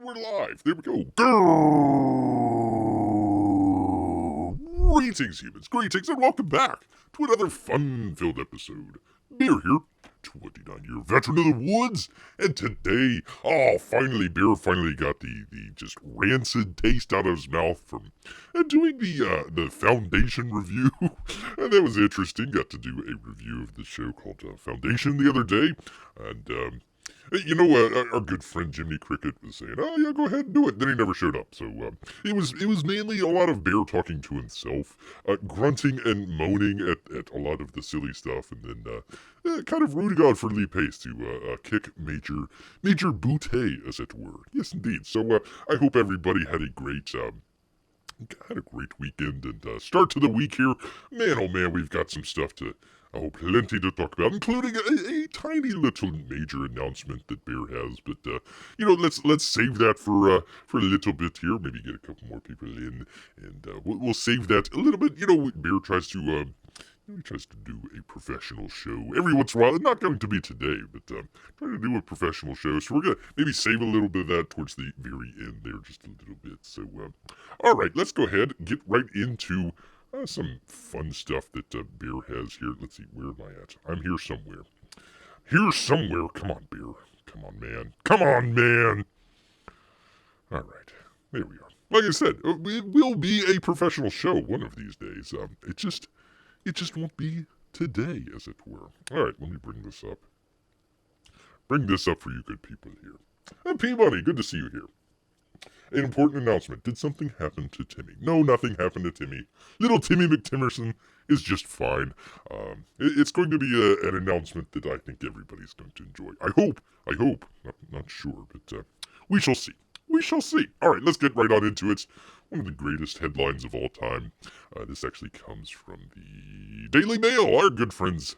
we're live. There we go. Grrrr. Greetings, humans. Greetings, and welcome back to another fun-filled episode. Bear here, 29-year veteran of the woods, and today, finally, Bear finally got the just rancid taste out of his mouth from doing the Foundation review, and that was interesting. Got to do a review of the show called Foundation the other day, and you know, our good friend Jimmy Cricket was saying, "Oh yeah, go ahead and do it." Then he never showed up. So it was mainly a lot of Bear talking to himself, grunting and moaning at a lot of the silly stuff, and then kind of rooting on for Lee Pace to kick major bootay, as it were. Yes, indeed. So I hope everybody had a great weekend and start to the week here. Man, oh man, we've got some stuff to. Plenty to talk about, including a tiny little major announcement that Bear has. But let's save that for a little bit here. Maybe get a couple more people in, and we'll save that a little bit. You know, Bear tries to do a professional show every once in a while. It's not going to be today, but trying to do a professional show. So we're gonna maybe save a little bit of that towards the very end there, just a little bit. So all right, let's go ahead and get right into. Some fun stuff that Bear has here. Let's see, where am I at? I'm here somewhere. Here somewhere. Come on, Bear. Come on, man. Come on, man. All right, there we are. Like I said, it will be a professional show one of these days. It just won't be today, as it were. All right, let me bring this up. Bring this up for you good people here. Peabody, good to see you here. An important announcement. Did something happen to Timmy? No, nothing happened to Timmy. Little Timmy McTimmerson is just fine. It's going to be an announcement that I think everybody's going to enjoy. I hope. Not sure, but we shall see. We shall see. All right, let's get right on into it. One of the greatest headlines of all time. This actually comes from the Daily Mail, our good friends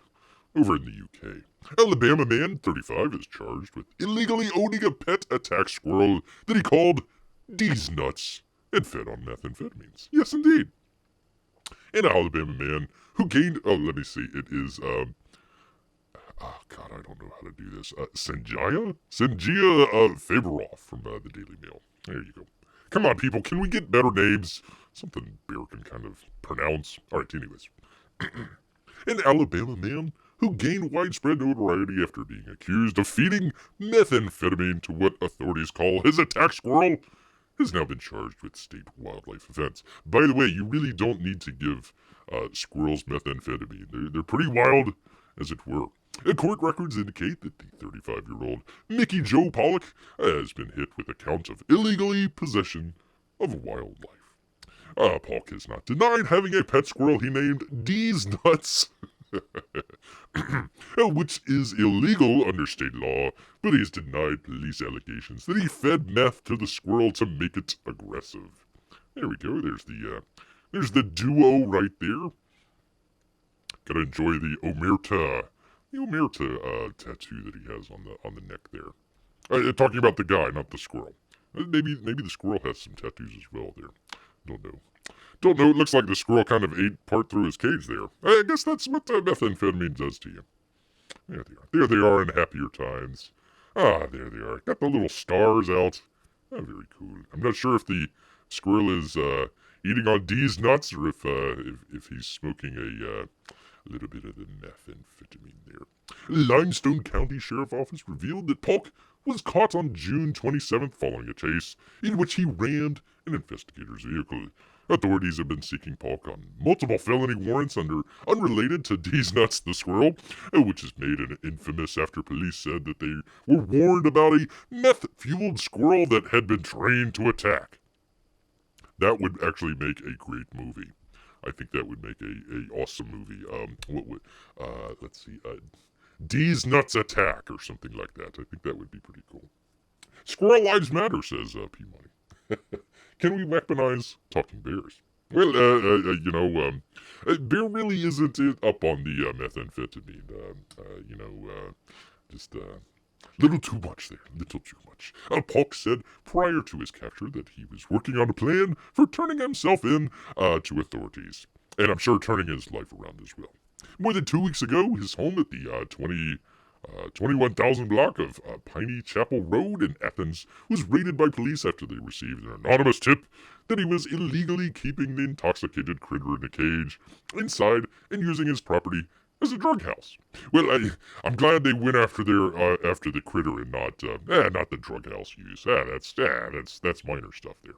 over in the UK. Alabama man, 35, is charged with illegally owning a pet attack squirrel that he called D's nuts and fed on methamphetamines. Yes, indeed. An Alabama man who gained, let me see, it is, I don't know how to do this, Sengia Faberoff from the Daily Mail. There you go. Come on, people, can we get better names? Something Bear can kind of pronounce. All right, anyways. An Alabama man who gained widespread notoriety after being accused of feeding methamphetamine to what authorities call his attack squirrel has now been charged with state wildlife offense. By the way, you really don't need to give squirrels methamphetamine. They're pretty wild, as it were. Court records indicate that the 35-year-old Mickey Joe Pollock has been hit with a count of illegally possession of wildlife. Pollock has not denied having a pet squirrel he named D's Nuts, which is illegal under state law, but he has denied police allegations that he fed meth to the squirrel to make it aggressive. There we go. There's the duo right there. Gotta enjoy the omerta tattoo that he has on the neck there. Talking about the guy, not the squirrel. Maybe the squirrel has some tattoos as well there. Don't know. It looks like the squirrel kind of ate part through his cage there. I guess that's what methamphetamine does to you. There they are. There they are in happier times. There they are. Got the little stars out. Very cool. I'm not sure if the squirrel is eating on D's nuts or if he's smoking a little bit of the methamphetamine there. Limestone County Sheriff Office revealed that Polk was caught on June 27th following a chase in which he rammed an investigator's vehicle. Authorities have been seeking Polk on multiple felony warrants unrelated to D's Nuts the squirrel, which is made an infamous after police said that they were warned about a meth-fueled squirrel that had been trained to attack. That would actually make a great movie. I think that would make a awesome movie. Let's see, D's Nuts Attack or something like that. I think that would be pretty cool. Squirrel Lives Matter, says P-Money. Can we weaponize talking bears? Well, Bear really isn't up on the methamphetamine. Just little too much there. Little too much. Polk said prior to his capture that he was working on a plan for turning himself in to authorities. And I'm sure turning his life around as well. More than 2 weeks ago, his home at the 21,000 block of Piney Chapel Road in Athens was raided by police after they received an anonymous tip that he was illegally keeping the intoxicated critter in a cage inside and using his property as a drug house. Well, I'm glad they went after after the critter and not the drug house use. That's minor stuff there.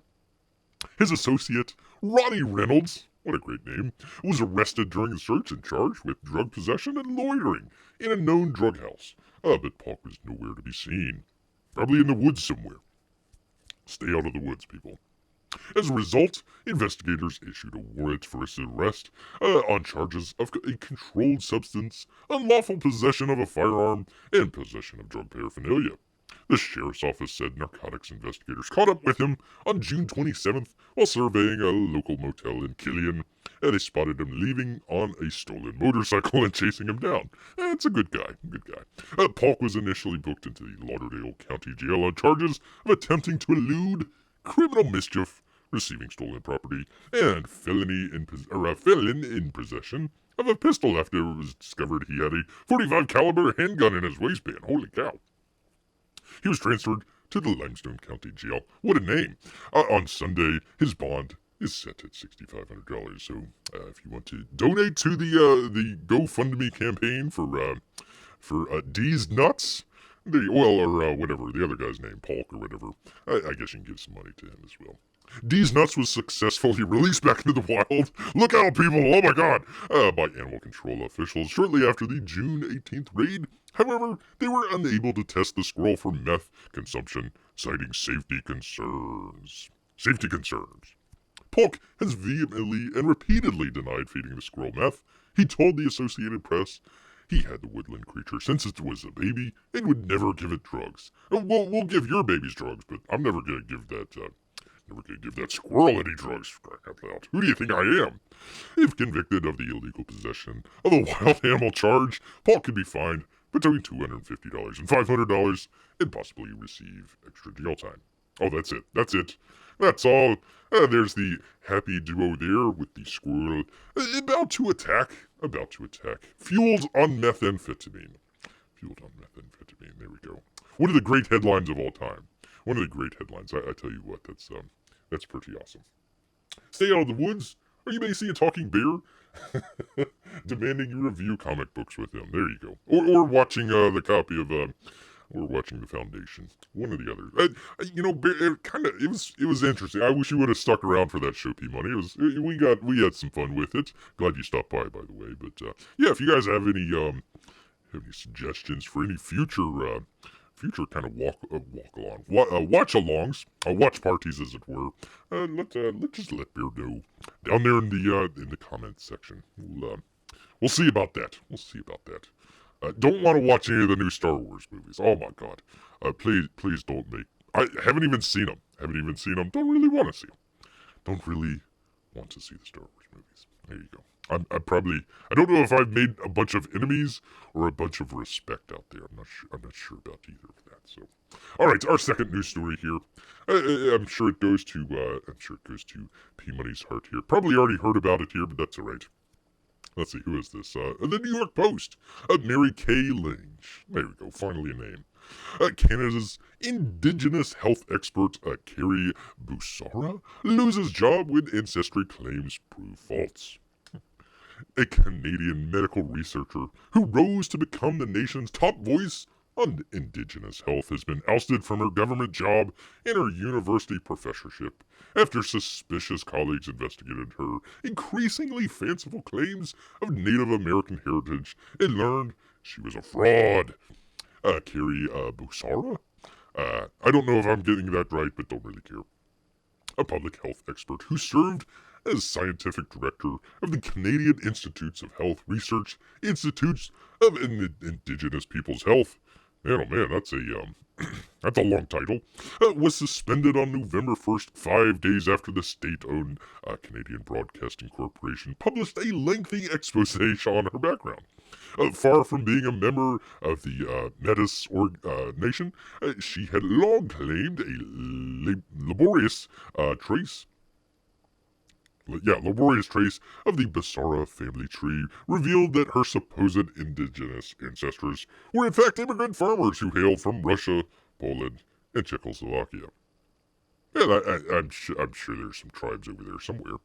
His associate, Ronnie Reynolds, what a great name, was arrested during the search and charged with drug possession and loitering in a known drug house. But Pauk was nowhere to be seen. Probably in the woods somewhere. Stay out of the woods, people. As a result, investigators issued a warrant for his arrest on charges of a controlled substance, unlawful possession of a firearm, and possession of drug paraphernalia. The sheriff's office said narcotics investigators caught up with him on June 27th while surveying a local motel in Killeen. They spotted him leaving on a stolen motorcycle and chasing him down. It's a good guy, Pauk was initially booked into the Lauderdale County Jail on charges of attempting to elude criminal mischief, receiving stolen property, and felon in possession of a pistol after it was discovered he had a .45 caliber handgun in his waistband. Holy cow. He was transferred to the Limestone County Jail. What a name. On Sunday, his bond is set at $6,500. So if you want to donate to the GoFundMe campaign for D's Nuts, or whatever, the other guy's name, Pauk or whatever, I guess you can give some money to him as well. D's Nuts was successfully released back into the wild. Look out, people! Oh my god! By animal control officials shortly after the June 18th raid. However, they were unable to test the squirrel for meth consumption, citing safety concerns. Pauk has vehemently and repeatedly denied feeding the squirrel meth. He told the Associated Press he had the woodland creature since it was a baby and would never give it drugs. We'll give your babies drugs, but I'm never gonna give that squirrel any drugs. Who do you think I am? If convicted of the illegal possession of a wild animal charge, Pauk could be fined between $250 and $500 and possibly receive extra jail time. Oh, that's it. That's all. There's the happy duo there with the squirrel about to attack. Fueled on methamphetamine. There we go. One of the great headlines of all time. I tell you what, that's pretty awesome. Stay out of the woods, or you may see a talking bear demanding you review comic books with him. There you go. Or watching the copy of or watching The Foundation. One or the other. It was interesting. I wish you would have stuck around for that show, P-Money. We had some fun with it. Glad you stopped by the way. But yeah, if you guys have any suggestions for any future kind of watch-alongs, watch parties as it were, let's just let Bear know down there in the comments section. We'll see about that. Don't want to watch any of the new Star Wars movies. Oh my god. Please don't make. I haven't even seen them. Don't really want to see them. Don't really want to see the Star Wars movies. There you go. I don't know if I've made a bunch of enemies or a bunch of respect out there. I'm not sure about either of that. So, all right, our second news story here. I'm sure it goes to P-Money's heart here. Probably already heard about it here, but that's all right. Let's see, who is this? The New York Post. Mary Kay Lynch. There we go, finally a name. Canada's Indigenous health expert, Carrie Busara, loses job when ancestry claims prove false. A Canadian medical researcher who rose to become the nation's top voice on Indigenous health has been ousted from her government job and her university professorship after suspicious colleagues investigated her increasingly fanciful claims of Native American heritage and learned she was a fraud. Carrie Busara? I don't know if I'm getting that right, but don't really care. A public health expert who served as scientific director of the Canadian Institutes of Health Research Institutes of Indigenous Peoples' Health. Man, oh man, that's a long title. Was suspended on November 1st, 5 days after the state-owned Canadian Broadcasting Corporation published a lengthy expose on her background. Far from being a member of the Metis Nation, she had long claimed a laborious trace laborious trace of the Basara family tree revealed that her supposed indigenous ancestors were in fact immigrant farmers who hailed from Russia, Poland, and Czechoslovakia. Yeah, I'm sure there's some tribes over there somewhere.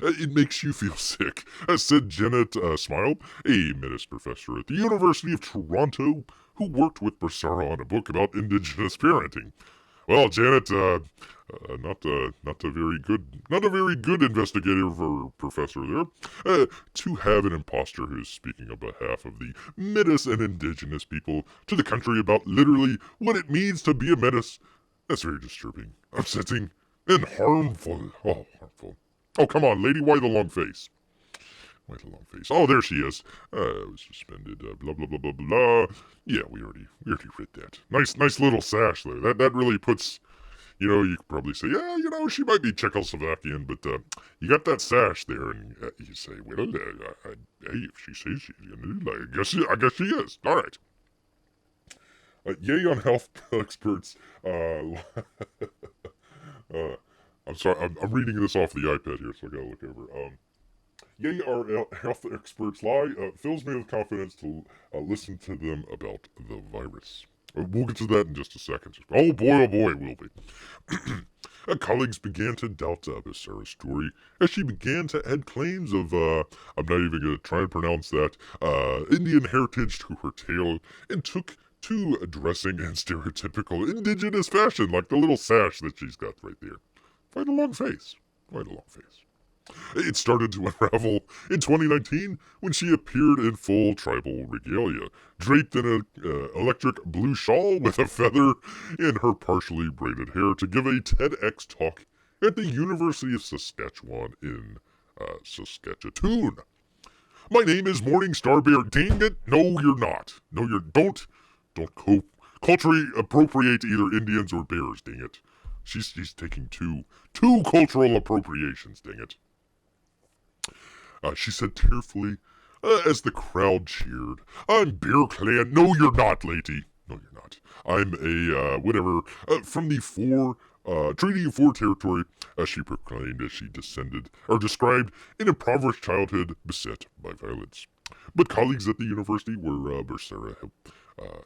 It makes you feel sick, said Janet Smile, a Metis professor at the University of Toronto who worked with Basara on a book about indigenous parenting. Well, Janet, not a very good investigative or professor there. To have an imposter who's speaking on behalf of the Metis and indigenous people to the country about literally what it means to be a Metis, that's very disturbing, upsetting, and harmful. Oh, harmful. Oh, come on, lady, why the long face? Why the long face? Oh, there she is. Was suspended. Blah blah blah blah blah. Yeah, we already read that. Nice little sash there. That really puts. You could probably say, yeah, she might be Czechoslovakian, but you got that sash there, and you say, well, hey, if she says she's I guess she is. All right. Yay on health experts. I'm sorry, I'm reading this off the iPad here, so I gotta look over. Yay, our health experts lie. Fills me with confidence to listen to them about the virus. We'll get to that in just a second. Oh boy, we'll be. Colleagues began to doubt Basara's story as she began to add claims of, I'm not even going to try and pronounce that, Indian heritage to her tale, and took to dressing in stereotypical indigenous fashion, like the little sash that she's got right there. Quite a long face. It started to unravel in 2019 when she appeared in full tribal regalia, draped in an electric blue shawl with a feather in her partially braided hair to give a TEDx talk at the University of Saskatchewan in Saskatchewan. My name is Morning Star Bear. Dang it! No, you're not. No, don't culturally appropriate either Indians or bears. Dang it! She's taking two cultural appropriations. Dang it! She said tearfully, as the crowd cheered. I'm Bear Clan. No, you're not, lady. No, you're not. I'm a, whatever, from the Treaty of Four territory, she proclaimed as she described an impoverished childhood beset by violence. But colleagues at the university where Basara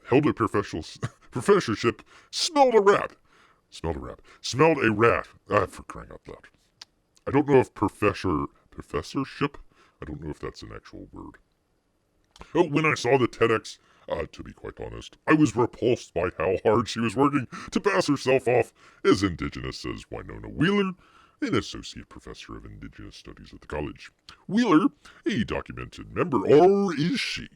held a professorship smelled a rat. Smelled a rat. For crying out loud. I don't know if professorship? I don't know if that's an actual word. When I saw the TEDx, to be quite honest, I was repulsed by how hard she was working to pass herself off as Indigenous, says Winona Wheeler, an associate professor of Indigenous Studies at the college. Wheeler, a documented member, or is she?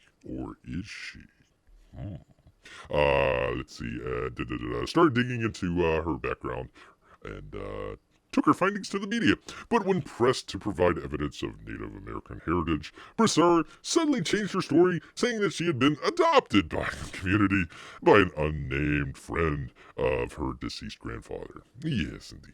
Let's see, started digging into her background and took her findings to the media. But when pressed to provide evidence of Native American heritage, Basara suddenly changed her story, saying that she had been adopted by the community by an unnamed friend of her deceased grandfather. Yes, indeed.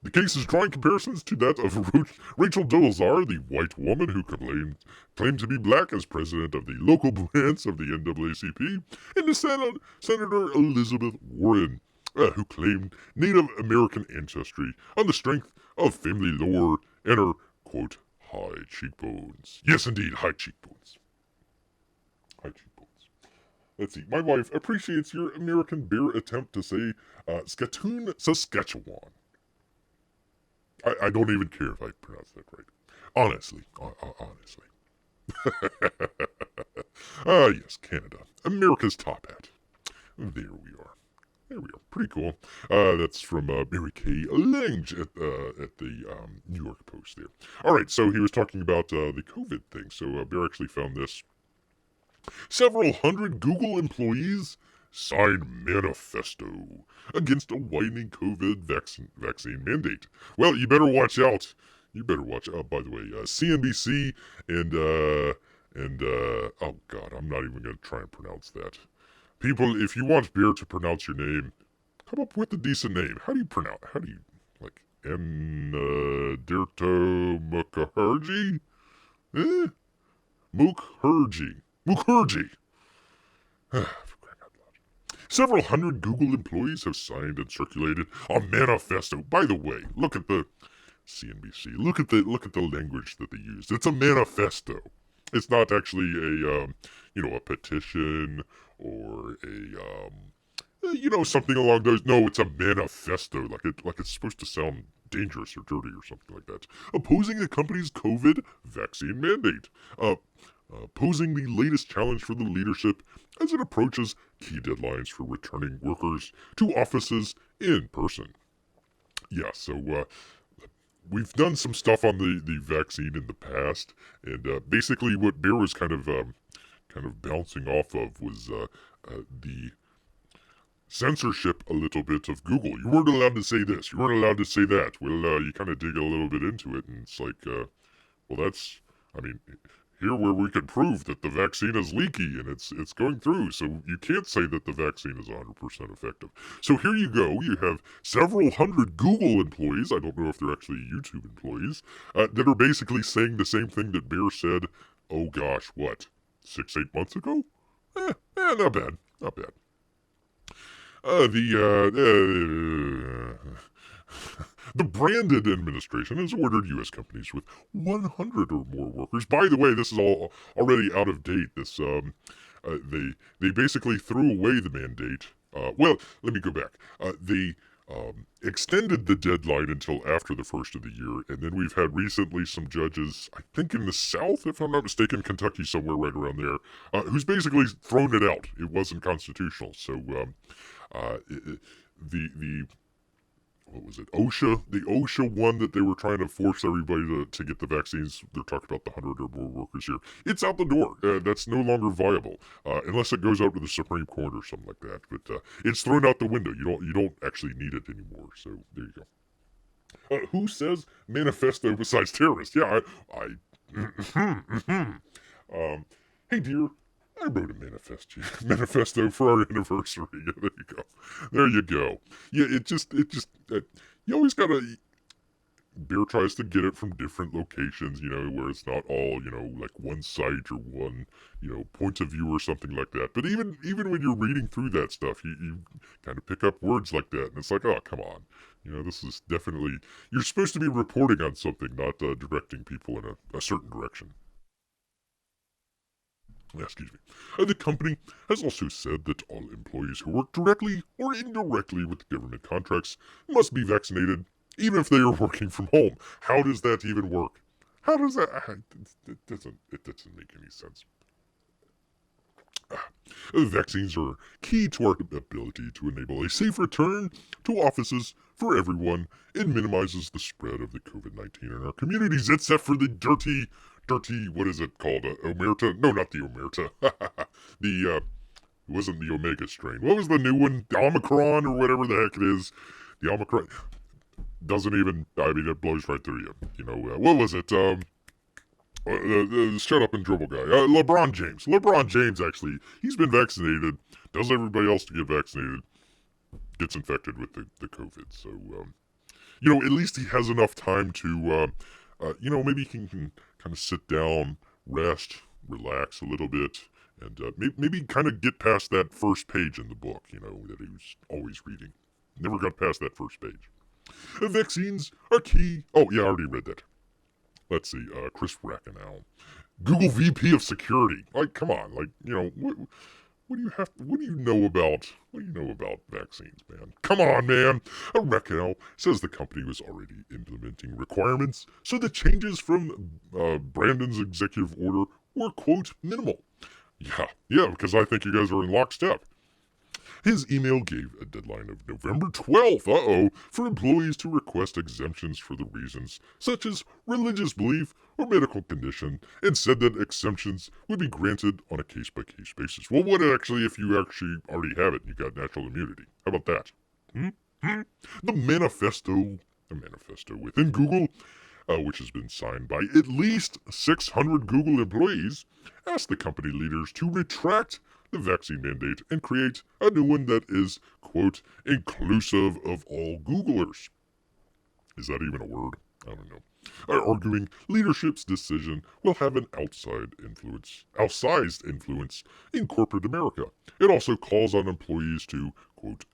The case is drawing comparisons to that of Rachel Dolezal, the white woman who claimed to be black as president of the local branch of the NAACP, and to Senator Elizabeth Warren, who claimed Native American ancestry on the strength of family lore and her, quote, high cheekbones. Yes, indeed, high cheekbones. Let's see. My wife appreciates your American Bear attempt to say Scatoon, Saskatchewan. I don't even care if I pronounce that right. Honestly. Yes, Canada. America's top hat. There we are. Pretty cool. That's from Mary Kay Lange at the New York Post there. All right, so he was talking about the COVID thing. So Bear actually found this. Several hundred Google employees signed Manifesto against a widening COVID vaccine mandate. Well, you better watch out. By the way, CNBC and oh God, I'm not even going to try and pronounce that. People, if you want Bear to pronounce your name, come up with a decent name. How do you, like, Derto Mukherjee? Mukherjee. Several hundred Google employees have signed and circulated a manifesto. By the way, look at the CNBC. Look at the language that they used. It's a manifesto. It's not actually a petition or something along those. No, it's a manifesto. Like it's supposed to sound dangerous or dirty or something like that. Opposing the company's COVID vaccine mandate. Posing the latest challenge for the leadership as it approaches key deadlines for returning workers to offices in person. Yeah, so we've done some stuff on the vaccine in the past, and basically what Bear was kind of bouncing off of was the censorship a little bit of Google. You weren't allowed to say this. You weren't allowed to say that. Well, you kind of dig a little bit into it, and it's like, well, that's, I mean, here where we can prove that the vaccine is leaky and it's going through, so you can't say that the vaccine is 100% effective. So here you go. You have several hundred Google employees, I don't know if they're actually YouTube employees, that are basically saying the same thing that Bear said, oh gosh, what, 6-8 months ago? Not bad. Not bad. The Brandon administration has ordered U.S. companies with 100 or more workers. By the way, this is all already out of date. This they basically threw away the mandate. Well, let me go back. They extended the deadline until after the first of the year, and then we've had recently some judges, I think in the South, if I'm not mistaken, Kentucky, somewhere right around there, who's basically thrown it out. It wasn't constitutional. So the what was it, OSHA? The OSHA one that they were trying to force everybody to get the vaccines. They're talking about the 100 or more workers here. It's out the door. That's no longer viable unless it goes out to the Supreme Court or something like that. But it's thrown out the window. You don't actually need it anymore. So there you go. Who says manifesto besides terrorists? Yeah, hey dear, I wrote a manifesto for our anniversary. There you go. There you go. Yeah, you always gotta, Bear tries to get it from different locations, where it's not all, like one site or one, point of view or something like that. But even when you're reading through that stuff, you kind of pick up words like that, and it's like, oh, come on. This is definitely, you're supposed to be reporting on something, not directing people in a certain direction. Excuse me. The company has also said that all employees who work directly or indirectly with government contracts must be vaccinated, even if they are working from home. How does that even work? How does that? It doesn't make any sense. Vaccines are key to our ability to enable a safe return to offices for everyone. It minimizes the spread of the COVID-19 in our communities, except for the dirty, what is it called? Omerta? No, not the Omerta. It wasn't the Omega strain. What was the new one? The Omicron or whatever the heck it is. The Omicron doesn't even, it blows right through you. What was it? Shut up and dribble guy. LeBron James. LeBron James, actually, he's been vaccinated. Does everybody else to get vaccinated. Gets infected with the COVID. So, at least he has enough time to, maybe he can kind of sit down, rest, relax a little bit, and maybe kind of get past that first page in the book, that he was always reading. Never got past that first page. Vaccines are key. Oh, yeah, I already read that. Let's see, Chris Rackenow. Google VP of Security. Like, come on, what do you know about vaccines, man? Come on, man. Rackenow says the company was already implementing requirements, so the changes from Brandon's executive order were, quote, minimal. Yeah, because I think you guys are in lockstep. His email gave a deadline of November 12th, for employees to request exemptions for the reasons such as religious belief or medical condition, and said that exemptions would be granted on a case-by-case basis. Well, what actually if you actually already have it and you got natural immunity? How about that? The manifesto within Google, which has been signed by at least 600 Google employees, asked the company leaders to retract the vaccine mandate and create a new one that is, quote, inclusive of all Googlers. Is that even a word? I don't know. Arguing leadership's decision will have an outsized influence in corporate America. It also calls on employees to, quote,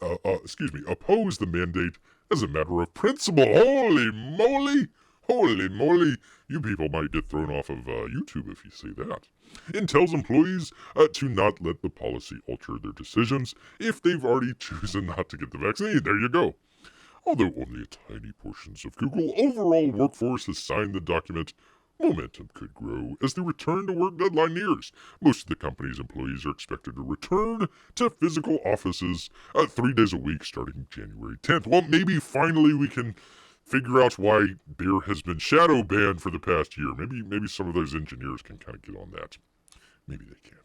oppose the mandate as a matter of principle. Holy moly! Holy moly! You people might get thrown off of YouTube if you say that. It tells employees to not let the policy alter their decisions if they've already chosen not to get the vaccine. There you go. Although only a tiny portion of Google overall workforce has signed the document, momentum could grow as the return to work deadline nears. Most of the company's employees are expected to return to physical offices 3 days a week starting January 10th. Well, maybe finally we can figure out why Bear has been shadow banned for the past year. Maybe some of those engineers can kind of get on that. Maybe they can.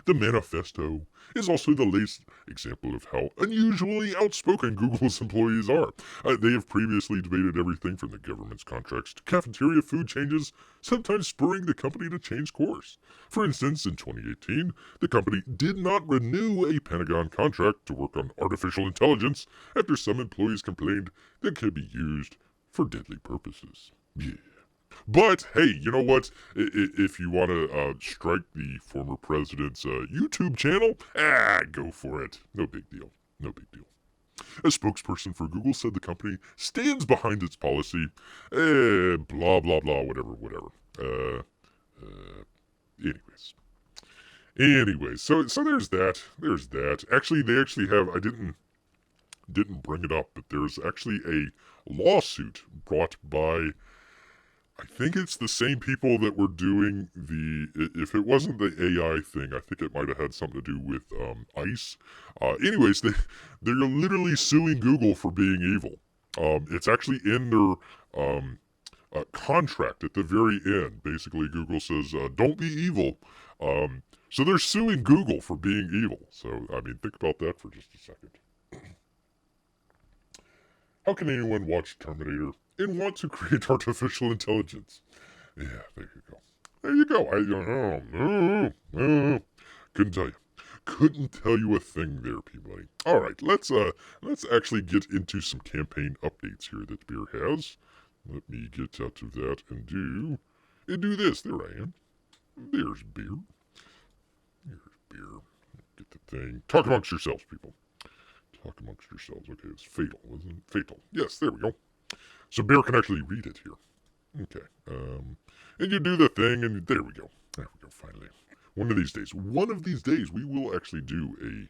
The Manifesto is also the latest example of how unusually outspoken Google's employees are. They have previously debated everything from the government's contracts to cafeteria food changes, sometimes spurring the company to change course. For instance, in 2018, the company did not renew a Pentagon contract to work on artificial intelligence after some employees complained that it could be used for deadly purposes. Yeah. But, hey, you know what? If you want to strike the former president's YouTube channel, go for it. No big deal. No big deal. A spokesperson for Google said the company stands behind its policy. Blah, blah, blah, whatever. Anyways, so there's that. There's that. Actually, they actually have, I didn't bring it up, but there's actually a lawsuit brought by, I think it's the same people that were doing if it wasn't the AI thing, I think it might have had something to do with ICE. Anyways, they're literally suing Google for being evil. It's actually in their contract at the very end. Basically, Google says, don't be evil. So they're suing Google for being evil. So, I mean, think about that for just a second. How can anyone watch Terminator and want to create artificial intelligence? Yeah, there you go. There you go. Couldn't tell you a thing there, Peabody. All right, let's actually get into some campaign updates here that Bear has. Let me get out of that and do this. There I am. There's Bear. Get the thing. Talk amongst yourselves, people. Talk amongst yourselves. Okay, it's FATL, wasn't it? FATL. Yes, there we go. So Bear can actually read it here. Okay. And you do the thing, and there we go. There we go, finally. One of these days, we will actually do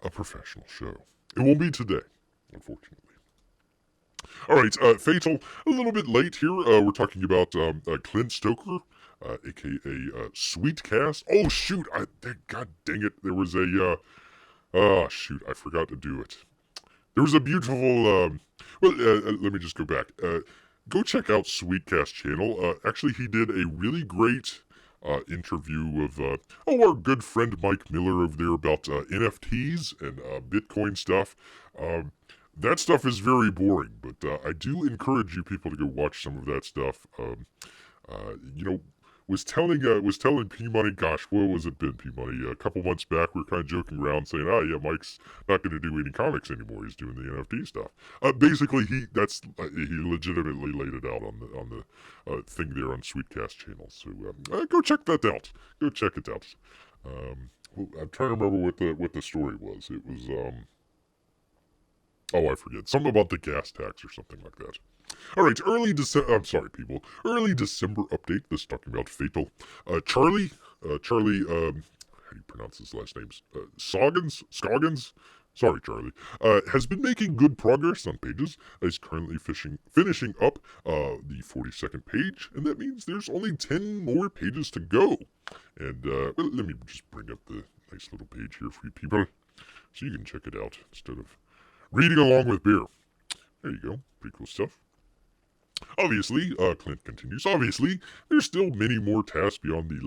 a professional show. It won't be today, unfortunately. All right, FATL, a little bit late here. We're talking about Clint Stoker, a.k.a. Sweetcast. Oh, shoot. God dang it. There was shoot, I forgot to do it. There was a beautiful, let me just go back. Go check out Sweetcast channel. Actually, he did a really great interview of, our good friend Mike Miller over there about NFTs and Bitcoin stuff. That stuff is very boring, but I do encourage you people to go watch some of that stuff. Was telling P-Money, gosh, what was it been, P-Money? A couple months back, we were kind of joking around saying, yeah, Mike's not going to do any comics anymore. He's doing the NFT stuff. Basically, he legitimately laid it out on the thing there on Sweetcast channel. So go check that out. Go check it out. I'm trying to remember what the story was. It was I forget. Something about the gas tax or something like that. All right, early December update. This is talking about FATL. Charlie, how do you pronounce his last names? Scoggins? Sorry, Charlie. Has been making good progress on pages. He's currently finishing up the 42nd page, and that means there's only 10 more pages to go. And let me just bring up the nice little page here for you people, so you can check it out instead of reading along with Bear. There you go. Pretty cool stuff. Obviously, Clint continues, obviously, there's still many more tasks beyond the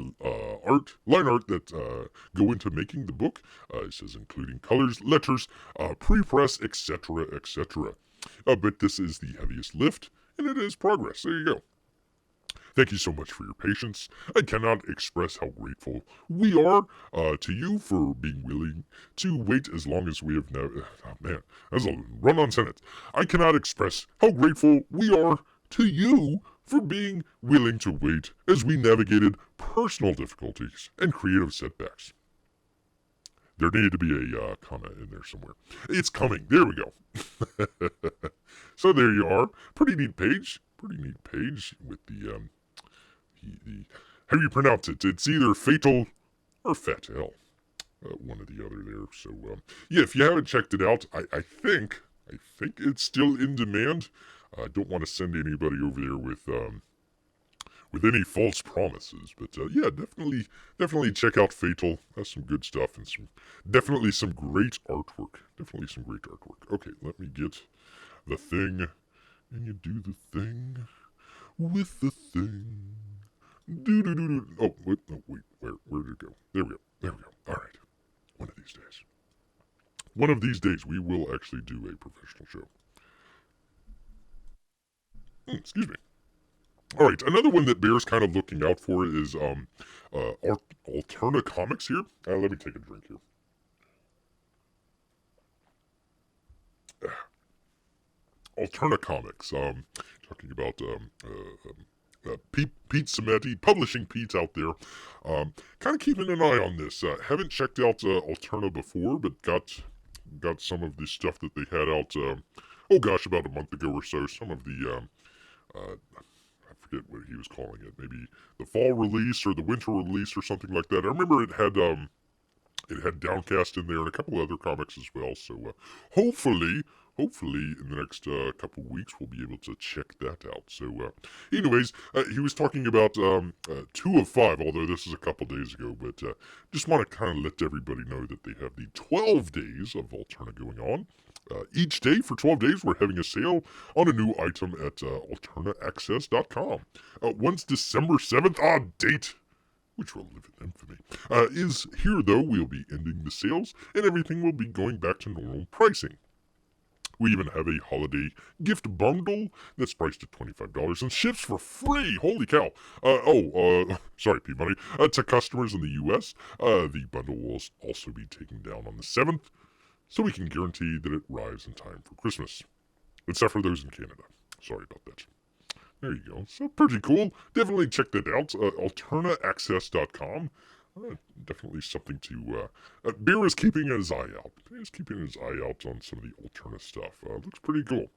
line art that go into making the book. It says including colors, letters, pre-press, etc., etc. But this is the heaviest lift, and it is progress. There you go. Thank you so much for your patience. I cannot express how grateful we are to you for being willing to wait as long as we have now. Oh man, that's a run-on sentence. I cannot express how grateful we are to you for being willing to wait as we navigated personal difficulties and creative setbacks. There needed to be a comment in there somewhere. It's coming. There we go. So there you are. Pretty neat page. Pretty neat page with the how do you pronounce it? It's either FATL or FATL. One or the other there. So yeah, if you haven't checked it out, I think it's still in demand. I don't want to send anybody over there with any false promises, but yeah, definitely check out FATL. That's some good stuff and definitely some great artwork. Okay, let me get the thing, and you do the thing with the thing. Do do do do. Oh wait, no wait, where did it go? There we go. All right. One of these days, we will actually do a professional show. Excuse me. All right, another one that Bear's kind of looking out for is Alterna Comics here. Let me take a drink here. Alterna Comics. Talking about Pete Cimetti, publishing Pete out there. Kind of keeping an eye on this. Haven't checked out Alterna before, but got some of the stuff that they had out. About a month ago or so. Some of the I forget what he was calling it. Maybe the fall release or the winter release or something like that. I remember it had Downcast in there and a couple other comics as well. So hopefully in the next couple weeks we'll be able to check that out. So anyways, he was talking about 2 of 5, although this is a couple days ago, but just want to kind of let everybody know that they have the 12 days of Alterna going on. Each day for 12 days, we're having a sale on a new item at alternaaccess.com. Once December 7th, date, which will live in infamy, is here, though, we'll be ending the sales, and everything will be going back to normal pricing. We even have a holiday gift bundle that's priced at $25 and ships for free. Holy cow. Sorry, P-Money. To customers in the U.S., the bundle will also be taken down on the 7th, so we can guarantee that it arrives in time for Christmas. Except for those in Canada. Sorry about that. There you go. So pretty cool. Definitely check that out. Alternaaccess.com. Definitely something to... Bear is keeping his eye out. He's keeping his eye out on some of the Alterna stuff. Looks pretty cool.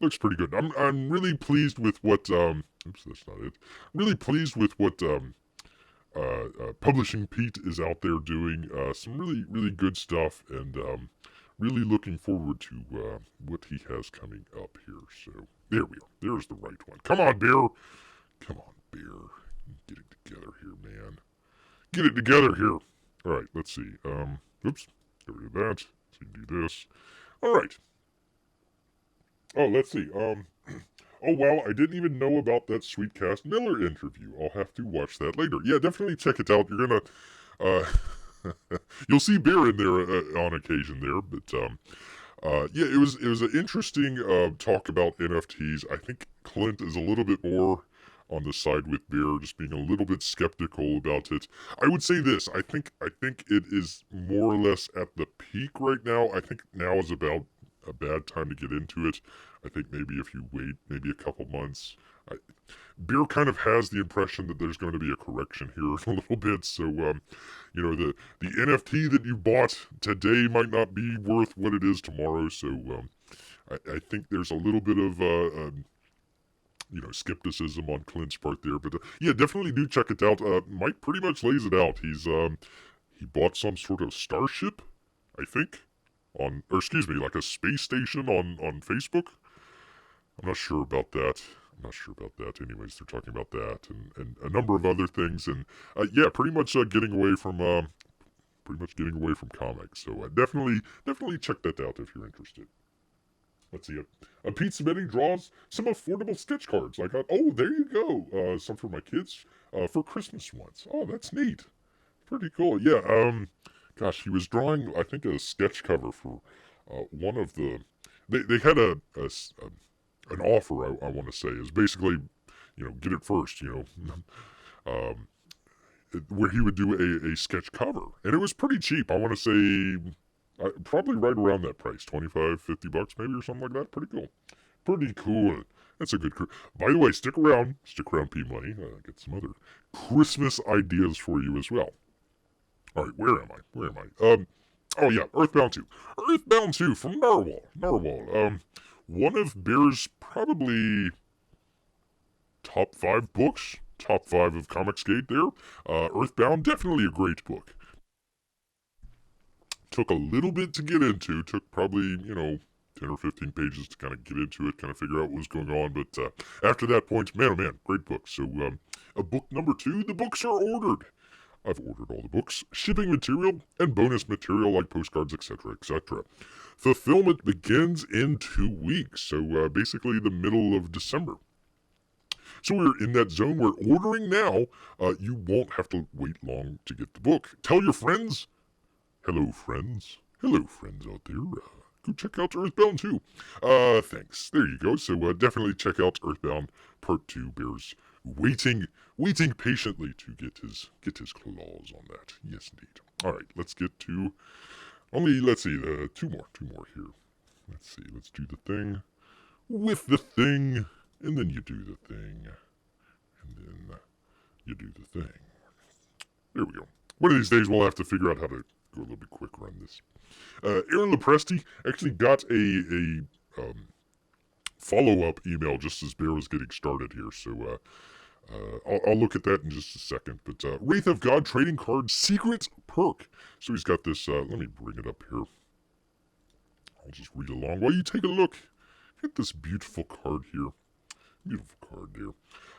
Looks pretty good. I'm really pleased with what... oops, that's not it. I'm really pleased with what... Publishing Pete is out there doing some really, really good stuff, and really looking forward to what he has coming up here. So there we are. There's the right one. Come on, Bear. Come on, Bear. Get it together here, man. Get it together here. All right, let's see. Oops. Get rid of that. So you do this. All right. Oh, let's see. Oh, wow, I didn't even know about that Sweetcast Miller interview. I'll have to watch that later. Yeah, definitely check it out. You're gonna, you'll see Bear in there on occasion there, but, yeah, it was an interesting, talk about NFTs. I think Clint is a little bit more on the side with Bear, just being a little bit skeptical about it. I would say this, I think it is more or less at the peak right now. I think now is about a bad time to get into it. I think maybe if you wait maybe a couple months. Beer kind of has the impression that there's going to be a correction here in a little bit. So, the NFT that you bought today might not be worth what it is tomorrow. So, I think there's a little bit of, skepticism on Clint's part there. But, yeah, definitely do check it out. Mike pretty much lays it out. He bought some sort of starship, I think. Like a space station on Facebook. I'm not sure about that. Anyways, they're talking about that and a number of other things. And, yeah, pretty much getting away from comics. So definitely check that out if you're interested. Let's see. Pete Cimetti draws some affordable sketch cards. Like, oh, there you go. Some for my kids for Christmas once. Oh, that's neat. Pretty cool. Yeah, gosh, he was drawing, I think, a sketch cover for one of the... They had an offer, I want to say, is basically, get it first, where he would do a sketch cover. And it was pretty cheap. I want to say probably right around that price, $25-$50 maybe or something like that. Pretty cool. That's a good... By the way, stick around, P-Money. Get some other Christmas ideas for you as well. All right, where am I? Oh yeah, Earthbound 2. Earthbound 2 from Narwhal. One of Bear's probably top 5 books. Top 5 of Comicsgate there. Earthbound, definitely a great book. Took a little bit to get into. Took probably, 10 or 15 pages to kind of get into it, kind of figure out what was going on. But after that point, man, oh man, great book. So, book number 2, the books are ordered. I've ordered all the books, shipping material, and bonus material like postcards, etc., etc. Fulfillment begins in 2 weeks, so basically the middle of December. So we're in that zone where ordering now, you won't have to wait long to get the book. Tell your friends. Hello, friends. Hello, friends out there. Go check out Earthbound 2. Thanks. There you go. So definitely check out Earthbound Part 2. Bears waiting patiently to get his claws on that. Yes, indeed. All right, let's get to let's see, two more here. Let's see, let's do the thing with the thing, and then you do the thing, and then you do the thing. There we go. One of these days we'll have to figure out how to go a little bit quicker on this. Aaron Lepresti actually got a follow-up email just as Bear was getting started here, so I'll look at that in just a second. But Wraith of God trading card secret perk. So he's got this. Let me bring it up here. I'll just read along while you take a look at this beautiful card here. Beautiful card there.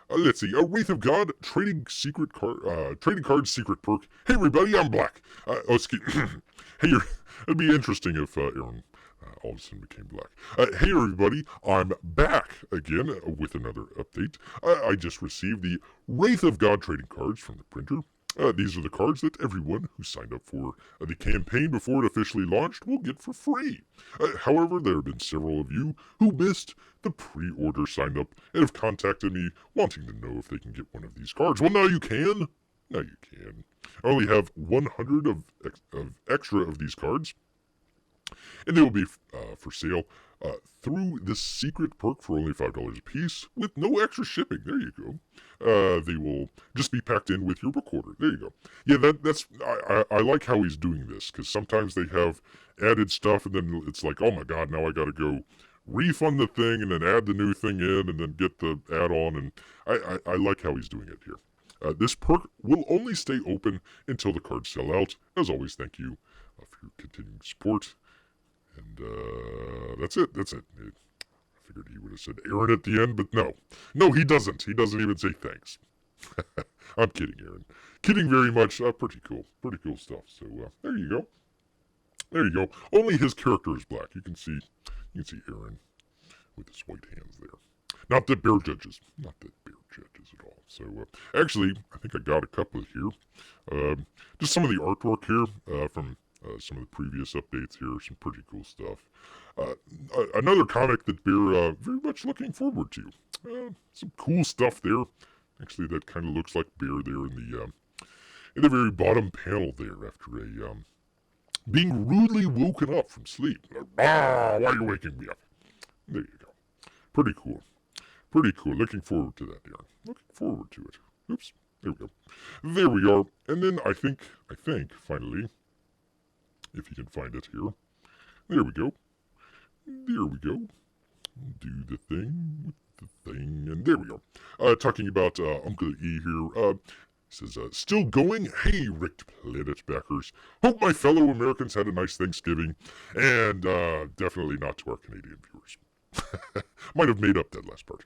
Let's see. A Wraith of God trading card secret perk. Hey everybody, I'm Black. Excuse. Hey, it'd be interesting if Aaron all of a sudden became black. Hey everybody, I'm back again with another update. I just received the Wraith of God trading cards from the printer. These are the cards that everyone who signed up for the campaign before it officially launched will get for free. However, there have been several of you who missed the pre-order signed up and have contacted me wanting to know if they can get one of these cards. Well, now you can. Now you can. I only have 100 of extra of these cards, and they will be for sale through this secret perk for only $5 a piece with no extra shipping. There you go. They will just be packed in with your recorder. There you go. Yeah, that's I like how he's doing this, because sometimes they have added stuff and then it's like, oh my god, now I gotta go refund the thing and then add the new thing in and then get the add-on, and I like how he's doing it here. This perk will only stay open until the cards sell out. As always, thank you for your continuing support. And that's it. I figured he would have said Aaron at the end, but no. No, he doesn't. He doesn't even say thanks. I'm kidding, Aaron. Kidding very much. Pretty cool. Pretty cool stuff. So there you go. There you go. Only his character is black. You can see Aaron with his white hands there. Not that Bear judges. Not that Bear judges at all. So actually, I think I got a couple here. Just some of the artwork here from some of the previous updates here. Some pretty cool stuff. Another comic that Bear very much looking forward to. Some cool stuff there. Actually, that kind of looks like Bear there in the very bottom panel there after a being rudely woken up from sleep. Why are you waking me up? There you go. Pretty cool. Pretty cool. Looking forward to that, Aaron. Looking forward to it. Oops. There we go. There we are. And then I think, finally, if you can find it here. There we go. There we go. Do the thing with the thing. And there we go. Talking about Uncle E here. Says, still going? Hey, Ricked Planet backers. Hope my fellow Americans had a nice Thanksgiving. And definitely not to our Canadian viewers. Might have made up that last part.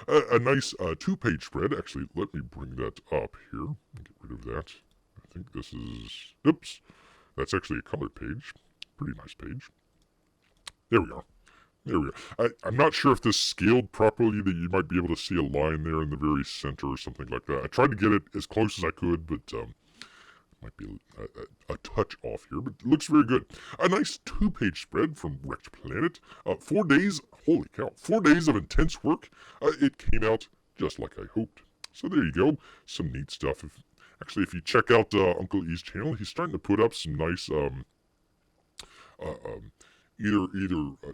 A nice 2-page spread. Actually, let me bring that up here. Get rid of that. I think this is... Oops. That's actually a colored page. Pretty nice page. There we are. There we are. I'm not sure if this scaled properly, that you might be able to see a line there in the very center or something like that. I tried to get it as close as I could, but might be a touch off here, but it looks very good. A nice 2-page spread from Wrecked Planet. 4 days, holy cow, 4 days of intense work. It came out just like I hoped. So there you go. Some neat stuff. If you check out Uncle E's channel, he's starting to put up some nice either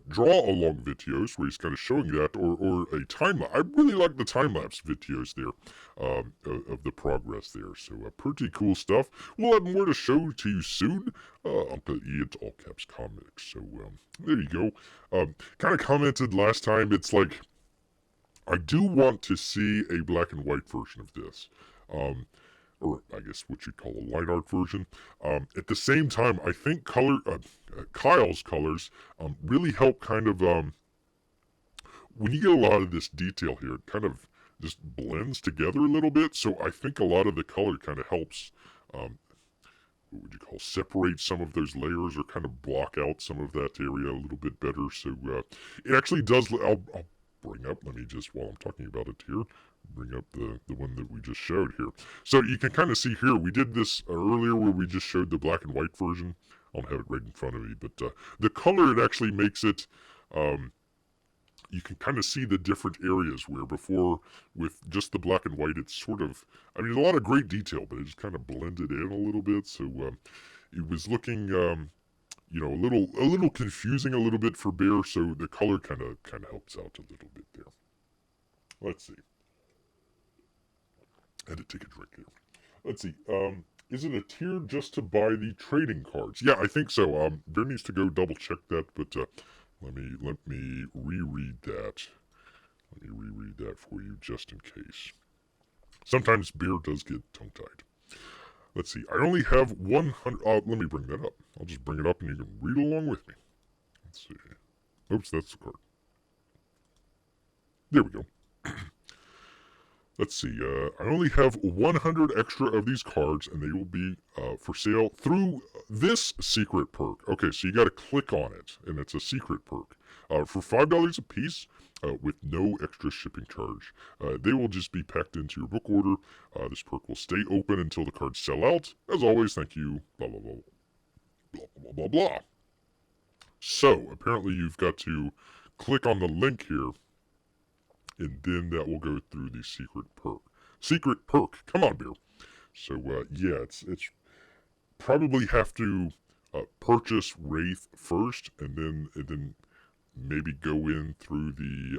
draw along videos where he's kind of showing that, or a time lapse. I really like the time lapse videos there of the progress there. So pretty cool stuff. We'll have more to show to you soon. Uncle Ian's All Caps Comics. So there you go. Kind of commented last time. It's like I do want to see a black and white version of this. Or I guess what you'd call a light art version. At the same time, I think Kyle's colors really help kind of, when you get a lot of this detail here, it kind of just blends together a little bit, so I think a lot of the color kind of helps, what would you call, separate some of those layers or kind of block out some of that area a little bit better, so it actually does, I'll bring up, let me just, while I'm talking about it here, bring up the one that we just showed here. So you can kind of see here, we did this earlier where we just showed the black and white version. I don't have it right in front of me, but the color, it actually makes it, you can kind of see the different areas where before with just the black and white, it's sort of, I mean, a lot of great detail, but it just kind of blended in a little bit. So it was looking, you know, a little confusing a little bit for Bear. So the color kind of helps out a little bit there. Let's see. I had to take a drink here. Let's see. Is it a tier just to buy the trading cards? Yeah, I think so. Bear needs to go double check that, but let me reread that. Let me reread that for you just in case. Sometimes Bear does get tongue-tied. Let's see. I only have 100. Let me bring that up. I'll just bring it up and you can read along with me. Let's see. Oops, that's the card. There we go. Let's see, I only have 100 extra of these cards, and they will be for sale through this secret perk. Okay, so you got to click on it, and it's a secret perk. For $5 a piece, with no extra shipping charge. They will just be packed into your book order. This perk will stay open until the cards sell out. As always, thank you, blah, blah, blah, blah, blah, blah, blah. So, apparently you've got to click on the link here, and then that will go through the secret perk. Secret perk, come on, Bear. So yeah, it's probably have to purchase Wraith first, and then maybe go in through the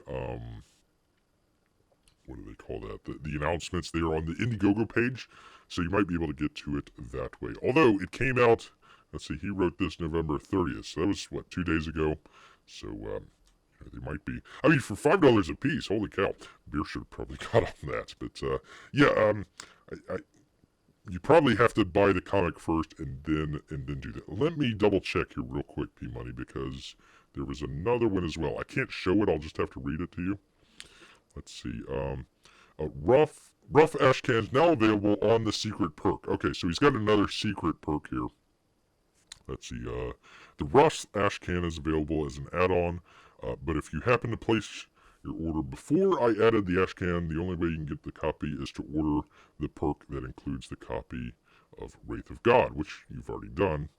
what do they call that? The announcements there on the Indiegogo page. So you might be able to get to it that way. Although it came out, let's see, he wrote this November 30th, so that was what, 2 days ago. So they might be. I mean, for $5 a piece, holy cow! Beer should have probably got on that. But yeah, you probably have to buy the comic first and then do that. Let me double check here real quick, P Money, because there was another one as well. I can't show it. I'll just have to read it to you. Let's see. Rough ash cans now available on the secret perk. Okay, so he's got another secret perk here. Let's see. The rough ash can is available as an add-on. But if you happen to place your order before I added the ash can, the only way you can get the copy is to order the perk that includes the copy of Wraith of God, which you've already done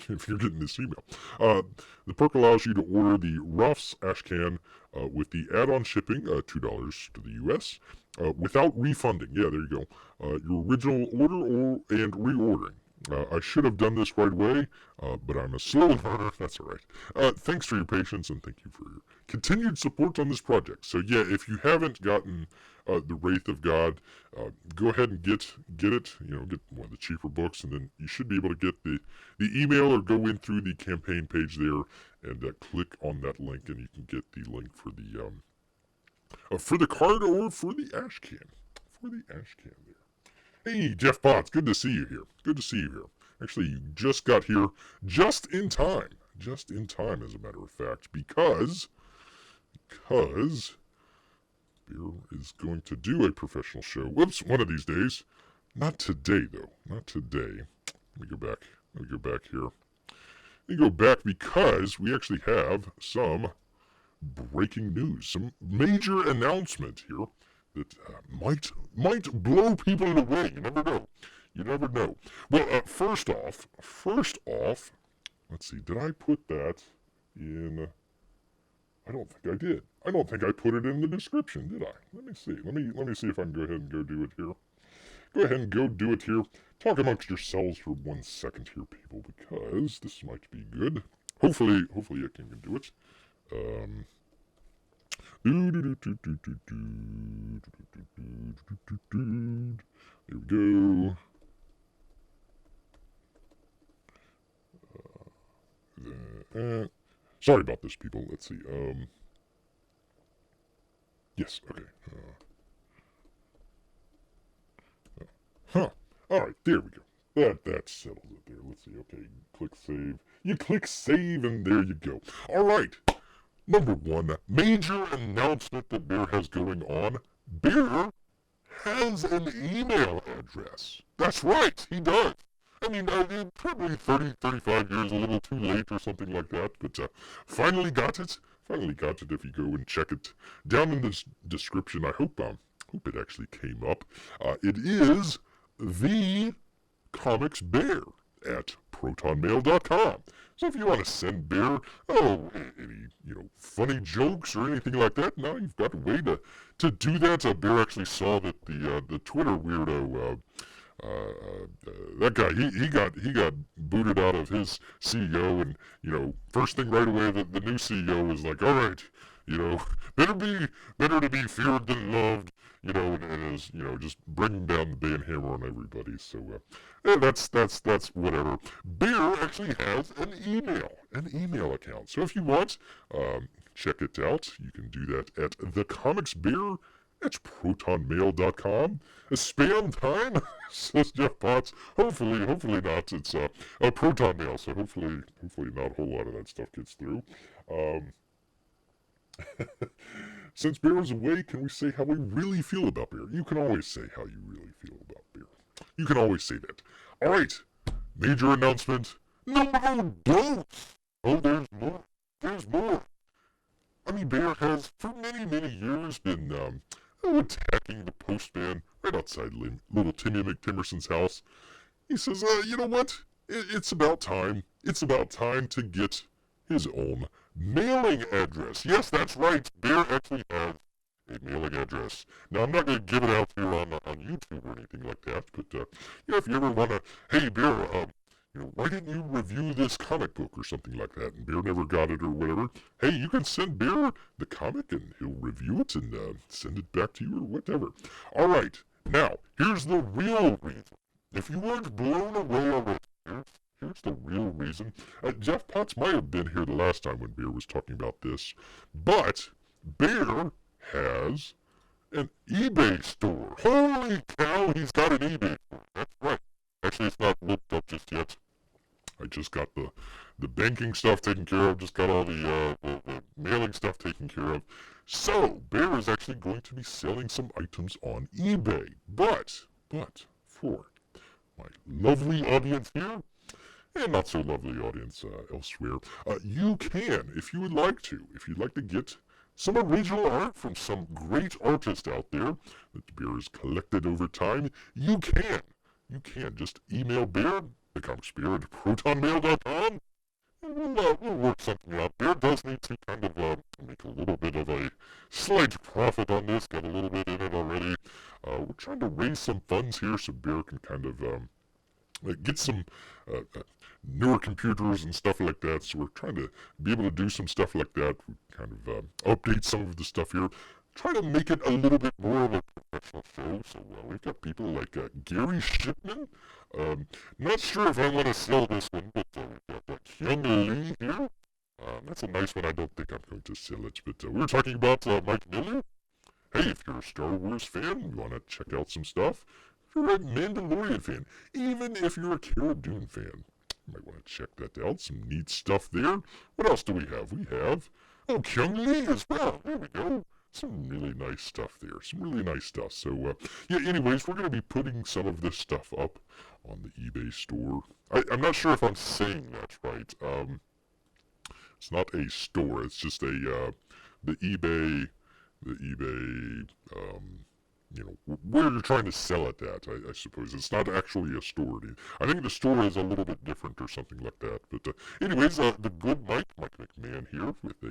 if you're getting this email. The perk allows you to order the Ruff's ash can with the add-on shipping, $2 to the U.S., without refunding. Yeah, there you go. Your original order and reordering. I should have done this right away, but I'm a slow learner. That's all right. Thanks for your patience, and thank you for your continued support on this project. So yeah, if you haven't gotten the Wraith of God, go ahead and get it. You know, get one of the cheaper books, and then you should be able to get the email or go in through the campaign page there and click on that link, and you can get the link for the card or for the ash can. For the ash can there. Hey, Jeff Potts, good to see you here. Good to see you here. Actually, you just got here just in time. Just in time, as a matter of fact, because Bear is going to do a professional show. Whoops, one of these days. Not today, though. Not today. Let me go back. Let me go back here. Let me go back because we actually have some breaking news, some major announcement here that might blow people away. You never know. You never know. Well, first off, let's see. Did I put that in? I don't think I did. I don't think I put it in the description, did I? Let me see. Let me see if I can go ahead and go do it here. Go ahead and go do it here. Talk amongst yourselves for 1 second here, people, because this might be good. hopefully I can do it. There we go. Sorry about this, people. Let's see. Yes, okay. Alright, there we go. That settles it there. Let's see. Okay, click save. You click save, and there you go. Alright. Number one, major announcement that Bear has going on. Bear has an email address. That's right, he does. I mean, probably 30, 35 years, a little too late or something like that, but finally got it. Finally got it if you go and check it down in the description. I hope it actually came up. It is the Comics Bear at protonmail.com. So if you want to send Bear, any, funny jokes or anything like that, now you've got a way to do that. Bear actually saw that the Twitter weirdo, that guy, he got booted out of his CEO, and first thing right away, the new CEO was like, all right, better to be feared than loved, and is just bringing down the band hammer on everybody. So that's whatever. Bear actually has an email account. So if you want, check it out. You can do that at thecomicsbear at protonmail.com. Spam time, says Jeff Potts. Hopefully not. It's a Proton Mail, so hopefully not a whole lot of that stuff gets through. Since Bear is away, can we say how we really feel about Bear? You can always say how you really feel about Bear. You can always say that. All right, major announcement. No, don't. Oh, there's more. There's more. I mean, Bear has, for many, many years, been attacking the postman right outside little Timmy McTimerson's house. He says, you know what? It's about time. It's about time to get his own mailing address. Yes, that's right. Bear actually has a mailing address. Now, I'm not going to give it out here on YouTube or anything like that, but, if you ever want to, hey, Bear, why didn't you review this comic book or something like that? And Bear never got it or whatever. Hey, you can send Bear the comic and he'll review it and send it back to you or whatever. All right, now, here's the real reason. If you weren't blown away already, here's the real reason. Jeff Potts might have been here the last time when Bear was talking about this, but Bear has an eBay store. Holy cow, he's got an eBay store. That's right. Actually, it's not looked up just yet. I just got the banking stuff taken care of, just got all the mailing stuff taken care of. So, Bear is actually going to be selling some items on eBay. But, for my lovely audience here, and not so lovely audience elsewhere, you can, if you would like to, if you'd like to get some original art from some great artist out there that Bear has collected over time, you can just email Bear, thecomicsbear at protonmail.com, and we'll work something out. Bear does need to kind of make a little bit of a slight profit on this, got a little bit in it already. We're trying to raise some funds here so Bear can kind of get some newer computers and stuff like that, so we're trying to be able to do some stuff like that. We kind of update some of the stuff here, try to make it a little bit more of a professional show. So we've got people like Gary Shipman. Not sure if I want to sell this one, but we've got Hyun Lee here. That's a nice one. I don't think I'm going to sell it, but we were talking about Mike Miller. Hey, if you're a Star Wars fan, you want to check out some stuff. If you're a Mandalorian fan, even if you're a Cara Dune fan, you might want to check that out. Some neat stuff there. What else do we have? We have Kyung Lee as well. There we go. Some really nice stuff there. Some really nice stuff. So, anyways, we're going to be putting some of this stuff up on the eBay store. I'm not sure if I'm saying that right. It's not a store. It's just the eBay, where you're trying to sell it at, I suppose. It's not actually a store. I think the store is a little bit different or something like that. But anyways, the good Mike McMahon here with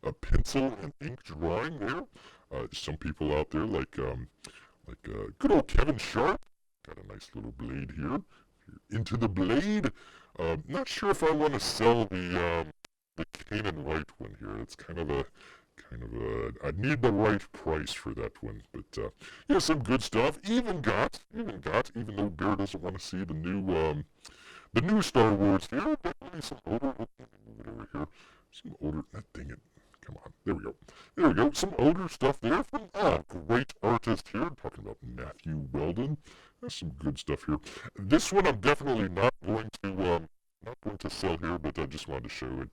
a pencil and ink drawing there. Some people out there like good old Kevin Sharp. Got a nice little blade here. Into the Blade. Not sure if I want to sell the Canaan Right one here. It's kind of a I need the right price for that one. But yeah, some good stuff. Even though Bear doesn't want to see the new Star Wars here, definitely some older. Move it over here. Some older. Dang it. Come on. There we go. There we go. Some older stuff there from great artist here. I'm talking about Matthew Weldon. There's some good stuff here. This one I'm definitely not going to sell here, but I just wanted to show it.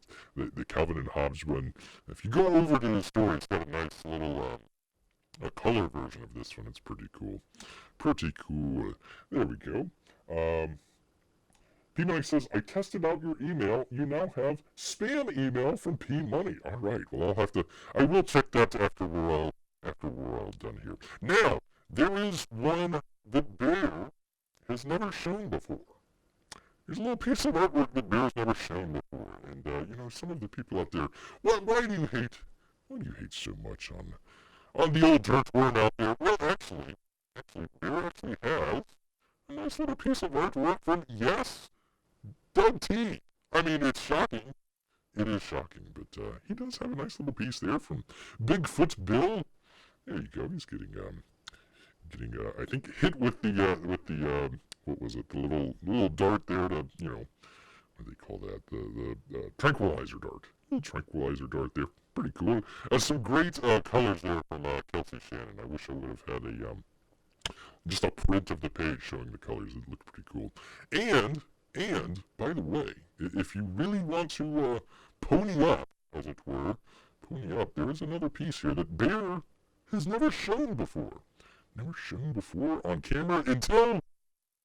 The Calvin and Hobbes one. If you go over to the store, it's got a nice little a color version of this one. It's pretty cool. Pretty cool. There we go. P Money says, I tested out your email. You now have spam email from P Money. All right. Well, I will check that after we're all done here. Now, there is one that Bear has never shown before. There's a little piece of artwork that Bear's never shown before. And, some of the people out there, why do you hate so much on the old dirt worm out there? Well, actually, Bear actually has a nice little piece of artwork from, yes, Doug T. I mean, it's shocking. It is shocking, but he does have a nice little piece there from Bigfoot Bill. There you go. He's getting I think hit with the what was it? The little dart there to what do they call that? The tranquilizer dart. Little tranquilizer dart there. Pretty cool. Some great colors there from Kelsey Shannon. I wish I would have had just a print of the page showing the colors. It looked pretty cool. And, by the way, if you really want to pony up, as it were, there is another piece here that Bear has never shown before. Never shown before on camera until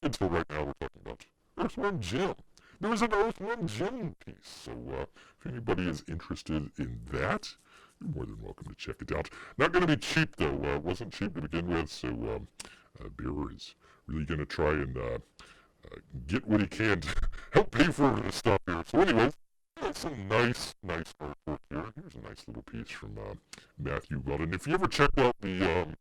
right now we're talking about Earthworm Jim. There is an Earthworm Jim piece, so if anybody is interested in that, you're more than welcome to check it out. Not going to be cheap, though. It wasn't cheap to begin with, so Bear is really going to try and get what he can to help pay for the stuff here. So anyways, that's some nice artwork here. Here's a nice little piece from Matthew Weldon. If you ever checked out the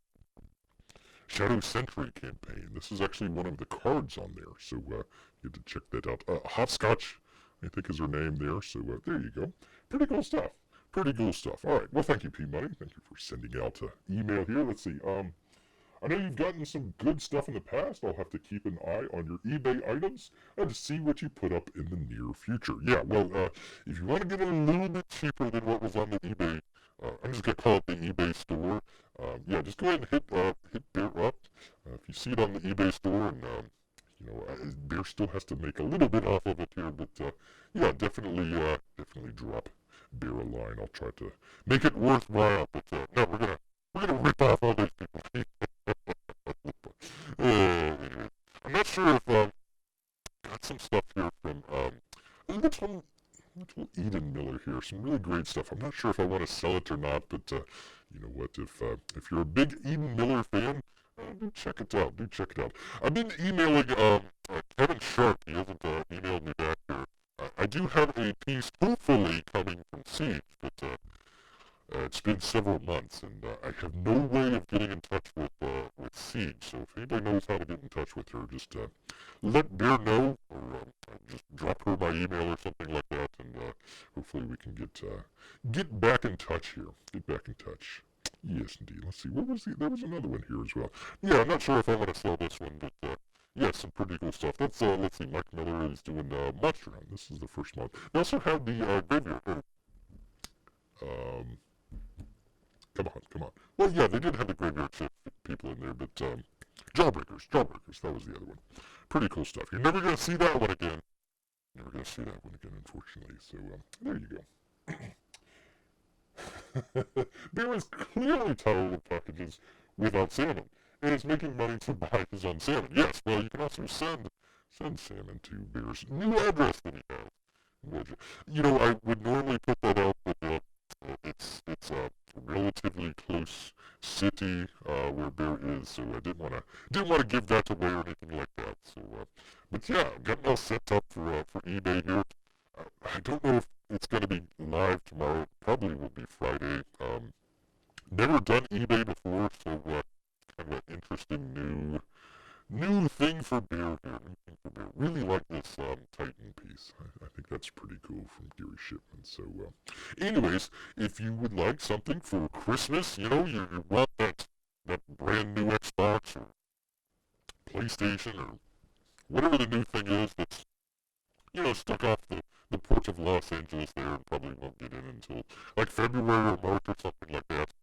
Shadow Sentry campaign, this is actually one of the cards on there. So you have to check that out. Hopscotch, I think is her name there. So there you go. Pretty cool stuff. All right. Well, thank you, P Money. Thank you for sending out email here. Let's see. I know you've gotten some good stuff in the past. I'll have to keep an eye on your eBay items to see what you put up in the near future. Yeah, well, if you want to get it a little bit cheaper than what was on the eBay, I'm just going to call it the eBay store. Yeah, just go ahead and hit Bear up. If you see it on the eBay store, and, Bear still has to make a little bit off of it here, but, yeah, definitely drop Bear a line. I'll try to make it worthwhile, but, no, we're gonna rip off all these people. I'm not sure if got some stuff here from little Eden Miller here. Some really great stuff. I'm not sure if I want to sell it or not, but you know what? If you're a big Eden Miller fan, do check it out. I've been emailing Kevin Sharp. He hasn't emailed me back here. I do have a piece hopefully coming from Siege, but it's been several months, and I have no way of getting in touch with Siege. So if anybody knows how to get in touch with her, just let Bear know, or just drop her my email or something like that, and hopefully we can get back in touch here. Yes, indeed. Let's see. There was another one here as well. Yeah, I'm not sure if I want to sell this one, but yeah, some pretty cool stuff. Let's see. Mike Miller is doing Monster Hunt. This is the first month. They also have the Graveyard. Come on. Well, yeah, they did have the Graveyard Shift people in there, but Jawbreakers, that was the other one. Pretty cool stuff. You're never going to see that one again. Unfortunately. So, there you go. Bear is clearly tired of packages without salmon, and is making money to buy his own salmon. Yes, well, you can also send salmon to Bear's new address that he has. I would normally put that out, but it's a relatively close city where Bear is, so I didn't want to give that away or anything like that. So, but yeah, I'm getting all set up for eBay here. I don't know if it's going to be live tomorrow. It probably will be Friday. Never done eBay before, so kind of an interesting New thing for Bear here. New thing for Bear. Really like this Titan piece. I think that's pretty cool from Gary Shipman. So, anyways, if you would like something for Christmas, you want that brand new Xbox or PlayStation or whatever the new thing is that's, stuck off the porch of Los Angeles there and probably won't get in until like February or March or something like that.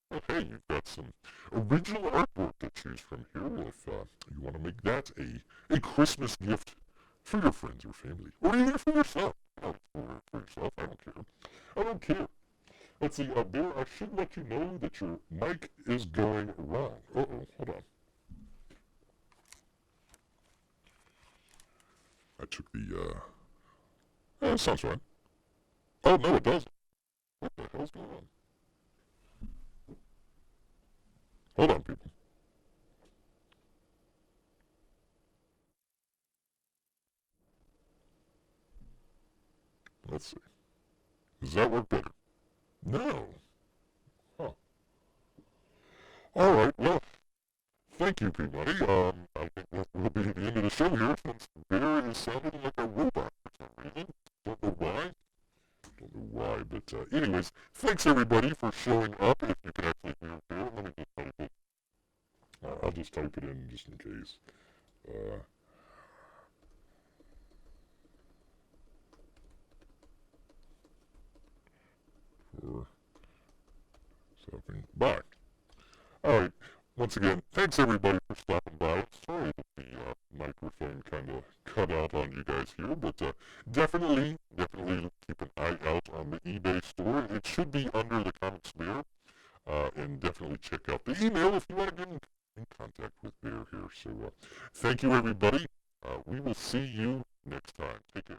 Well, hey, you've got some original artwork to choose from here if you want to make that a Christmas gift for your friends or family. Or even for yourself. For yourself, I don't care. I don't care. Let's see, Bear, I should let you know that your mic is going wrong. Uh-oh, hold on. I took the, that sounds right. Oh, no, it doesn't. What the hell's going on? Hold on, people. Let's see. Does that work better? No. Huh. Alright, well, thank you, Peabody. I think that will be the end of the show here since Bear is sounding like a robot for some reason. Don't know why. Don't know why, but anyways, thanks everybody for showing up. If you can actually hear Bear, let me just type it. I'll just type it in just in case. For stopping by. Alright, once again, thanks everybody for stopping by. Sorry that the microphone kind of cut out on you guys here, but definitely keep an eye out on the eBay store. It should be under the Comics Bear, and definitely check out the email if you want to get in contact with Bear here. So thank you everybody. We will see you next time. Take care.